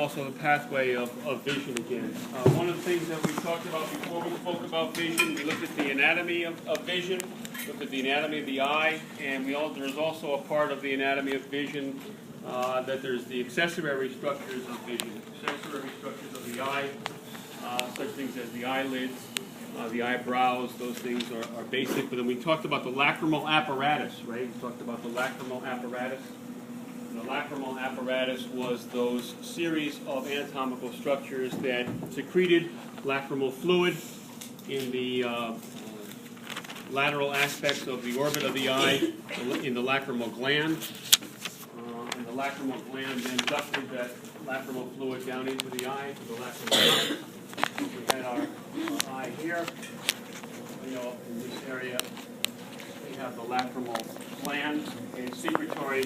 also the pathway of vision again. One of the things that we talked about before we spoke about vision, we looked at the anatomy of vision, looked at the anatomy of the eye, and there's also a part of the anatomy of vision that there's the accessory structures of vision. Accessory structures of the eye, such things as the eyelids, the eyebrows, those things are basic. But then we talked about the lacrimal apparatus, right? We talked about the lacrimal apparatus. The lacrimal apparatus was those series of anatomical structures that secreted lacrimal fluid in the lateral aspects of the orbit of the eye, in the lacrimal gland. And the lacrimal gland then ducted that lacrimal fluid down into the eye, to the lacrimal gland. We had our eye here. You know, in this area, we have the lacrimal gland and secretory,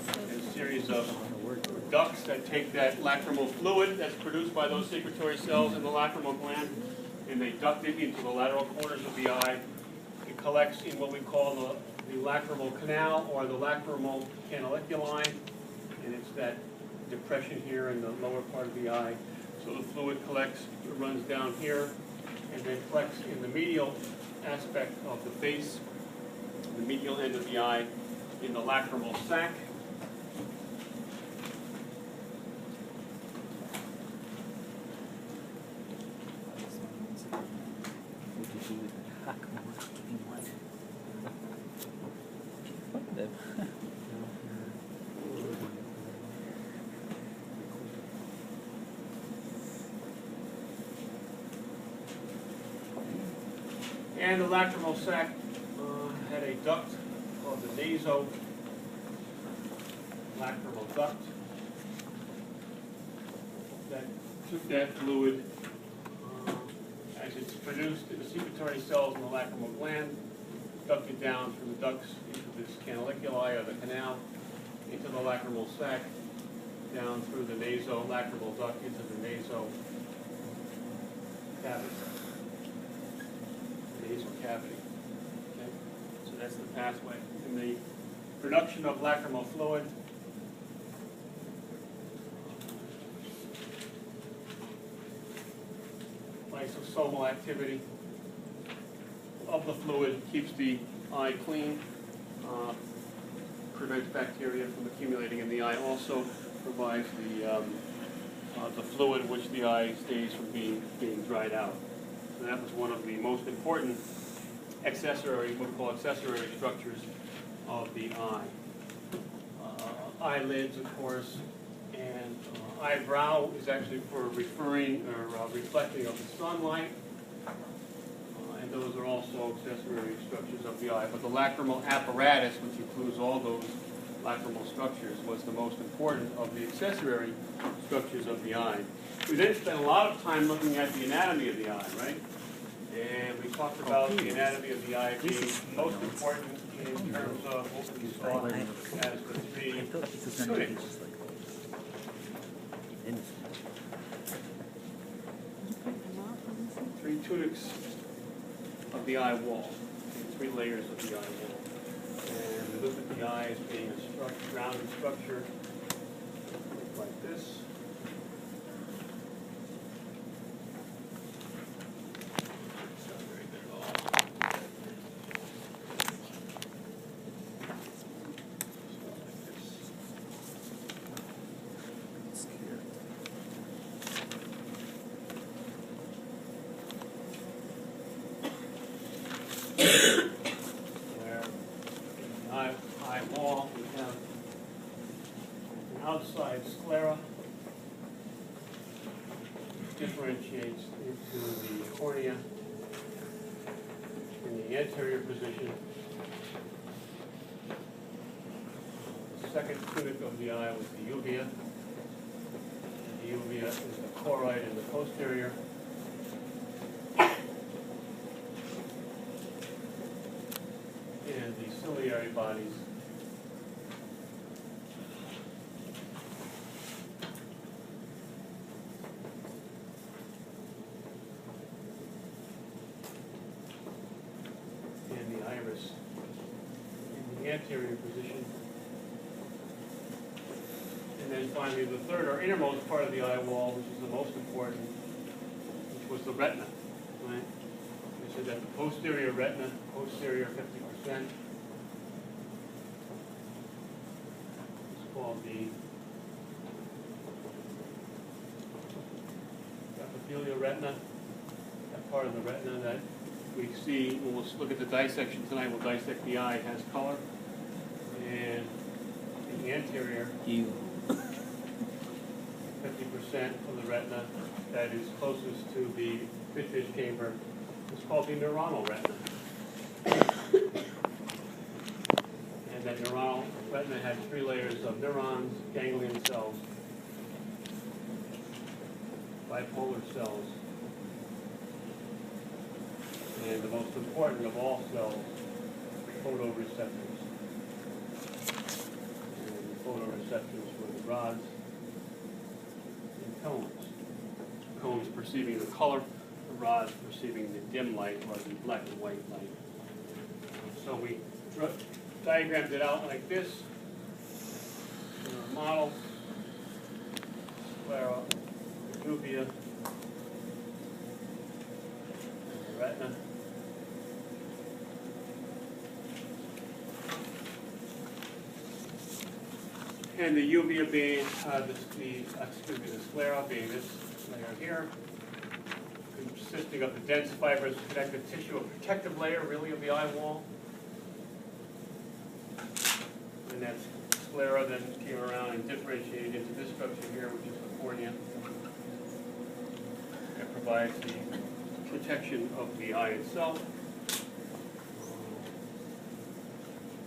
a series of ducts that take that lacrimal fluid that's produced by those secretory cells in the lacrimal gland, and they duct it into the lateral corners of the eye. It collects in what we call the lacrimal canal, or the lacrimal canaliculi, and it's that depression here in the lower part of the eye. So the fluid collects, it runs down here, and then collects in the medial aspect of the face, the medial end of the eye, in the lacrimal sac. And the lacrimal sac had a duct called the nasolacrimal duct that took that fluid as it's produced in the secretory cells in the lacrimal gland, ducted down through the ducts into this canaliculi, or the canal, into the lacrimal sac, down through the nasolacrimal duct into the nasal cavity. Nasal cavity. Okay? So that's the pathway. And the production of lacrimal fluid lysosomal activity of the fluid keeps the eye clean, prevents bacteria from accumulating in the eye, also provides the fluid which the eye stays from being dried out. So that was one of the most important accessory, what we call accessory structures of the eye. Eyelids, of course, and eyebrow is actually for referring or reflecting of the sunlight. And those are also accessory structures of the eye. But the lacrimal apparatus, which includes all those lacrimal structures, was the most important of the accessory structures of the eye. We then spent a lot of time looking at the anatomy of the eye, right? And we talked about the anatomy of the eye being most important in terms of what we saw as the three tunics. Three tunics of the eye wall, three layers of the eye wall. And we looked at the eye as being a rounded structure like this. Where in the eye wall we have an outside sclera, which differentiates into the cornea in the anterior position. The second tunic of the eye was the uvea. The uvea is the choroid in the posterior. And the ciliary bodies and the iris in the anterior position. And then finally, the third or innermost part of the eye wall, which is the most important, which was the retina. Right? We said that the posterior retina, posterior 50%, is called the epithelial retina. That part of the retina that we see when we'll look at the dissection tonight, we'll dissect the eye, it has color. And the anterior 50% of the retina that is closest to the vitreous chamber is called the neuronal retina. And that neuronal retina has 3 layers of neurons, ganglion cells, bipolar cells, and the most important of all cells, photoreceptors. And the photoreceptors were the rods and cones. Cones perceiving the color, the rods perceiving the dim light or the black and white light. So we diagrammed it out like this in our model. Sclera, uvea, retina. And the uvea being, the sclera being this layer here, consisting of the dense fibrous connective tissue, a protective layer really of the eye wall. And that sclera then came around and differentiated into this structure here, which is the cornea. It provides the protection of the eye itself.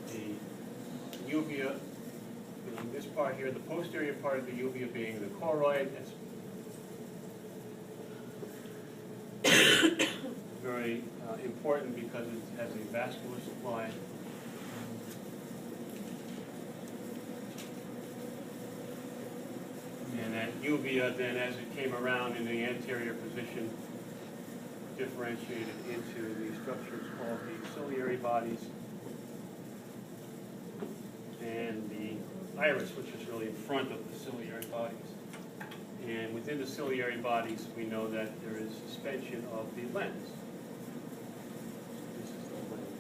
The uvea, this part here, the posterior part of the uvea being the choroid, it's very important because it has a vascular supply. And that uvea then, as it came around in the anterior position, differentiated into the structures called the ciliary bodies and the iris, which is really in front of the ciliary bodies. And within the ciliary bodies, we know that there is suspension of the lens. This is the lens.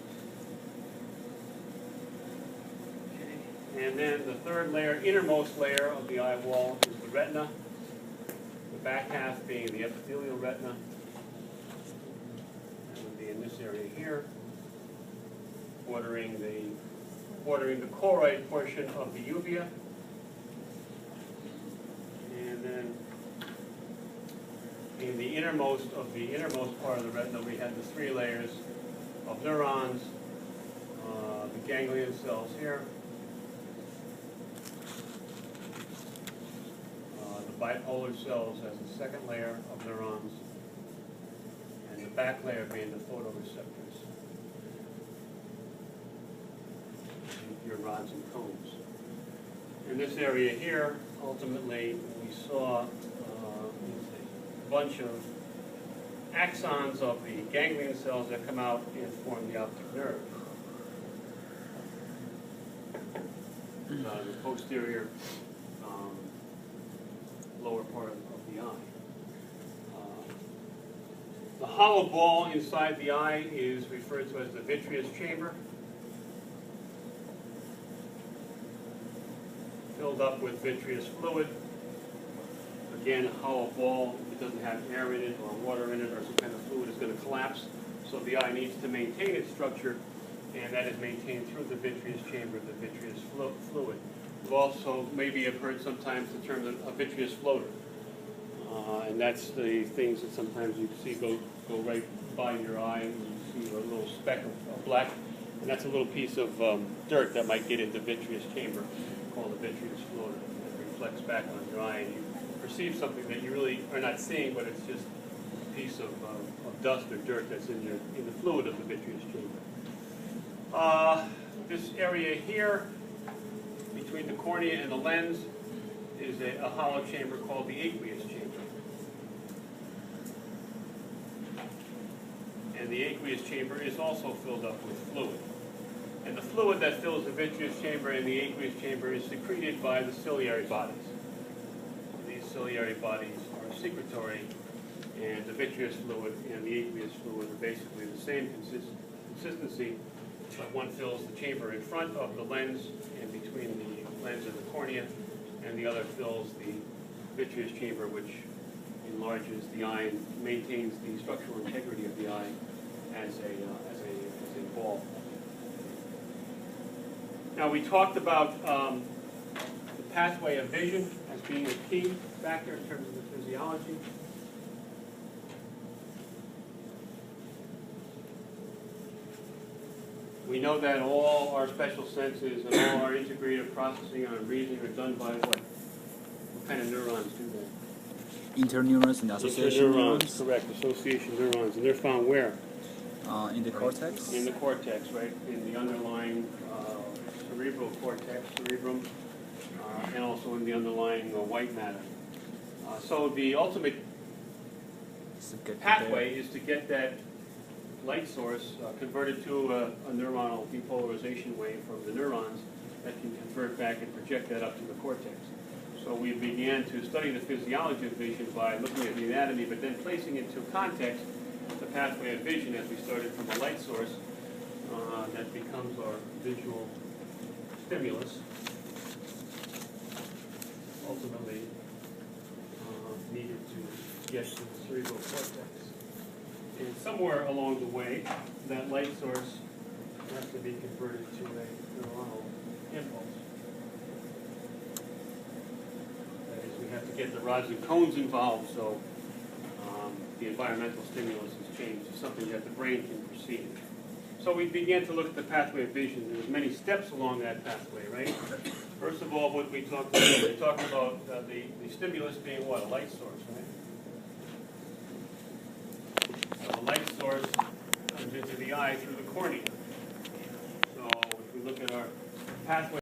Okay. And then the third layer, innermost layer of the eye wall is the retina. The back half being the epithelial retina. That would be in this area here, bordering the choroid portion of the uvea. And then in the innermost part of the retina, we had the 3 layers of neurons, the ganglion cells here, the bipolar cells as the second layer of neurons, and the back layer being the photoreceptors, your rods and cones. In this area here, ultimately, we saw a bunch of axons of the ganglion cells that come out and form the optic nerve. The posterior lower part of the eye. The hollow ball inside the eye is referred to as the vitreous chamber, filled up with vitreous fluid. Again, a hollow ball, if it doesn't have air in it or water in it or some kind of fluid, is going to collapse. So the eye needs to maintain its structure, and that is maintained through the vitreous chamber, the vitreous fluid. You've also maybe have heard sometimes the term a vitreous floater. And that's the things that sometimes you see go right by your eye, and you see a little speck of black, and that's a little piece of dirt that might get into the vitreous chamber, called a vitreous floater. It reflects back on your eye, and you perceive something that you really are not seeing, but it's just a piece of dust or dirt that's in the fluid of the vitreous chamber. This area here, between the cornea and the lens, is a hollow chamber called the aqueous chamber. And the aqueous chamber is also filled up with fluid. And the fluid that fills the vitreous chamber and the aqueous chamber is secreted by the ciliary bodies. ciliary bodies are secretory, and the vitreous fluid and the aqueous fluid are basically the same consistency, but one fills the chamber in front of the lens and between the lens and the cornea, and the other fills the vitreous chamber, which enlarges the eye and maintains the structural integrity of the eye as a ball. Now, we talked about the pathway of vision as being a key factor in terms of the physiology. We know that all our special senses and all our integrative processing and reasoning are done by what? What kind of neurons do that? Interneurons and association neurons. Correct, association neurons. And they're found where? In the cortex. In the cortex, right? In the underlying cerebral cortex, cerebrum, and also in the underlying white matter. So the ultimate pathway is to get that light source converted to a neuronal depolarization wave from the neurons that can convert back and project that up to the cortex. So we began to study the physiology of vision by looking at the anatomy, but then placing into context the pathway of vision as we started from a light source that becomes our visual stimulus, ultimately needed to get to the cerebral cortex. And somewhere along the way, that light source has to be converted to a neuronal impulse. That is, we have to get the rods and cones involved so the environmental stimulus is changed to something that the brain can perceive. So we began to look at the pathway of vision. There's many steps along that pathway, right? First of all, what we talked about, we talked about the stimulus being what? A light source, right? So the light source comes into the eye through the cornea. So if we look at our pathway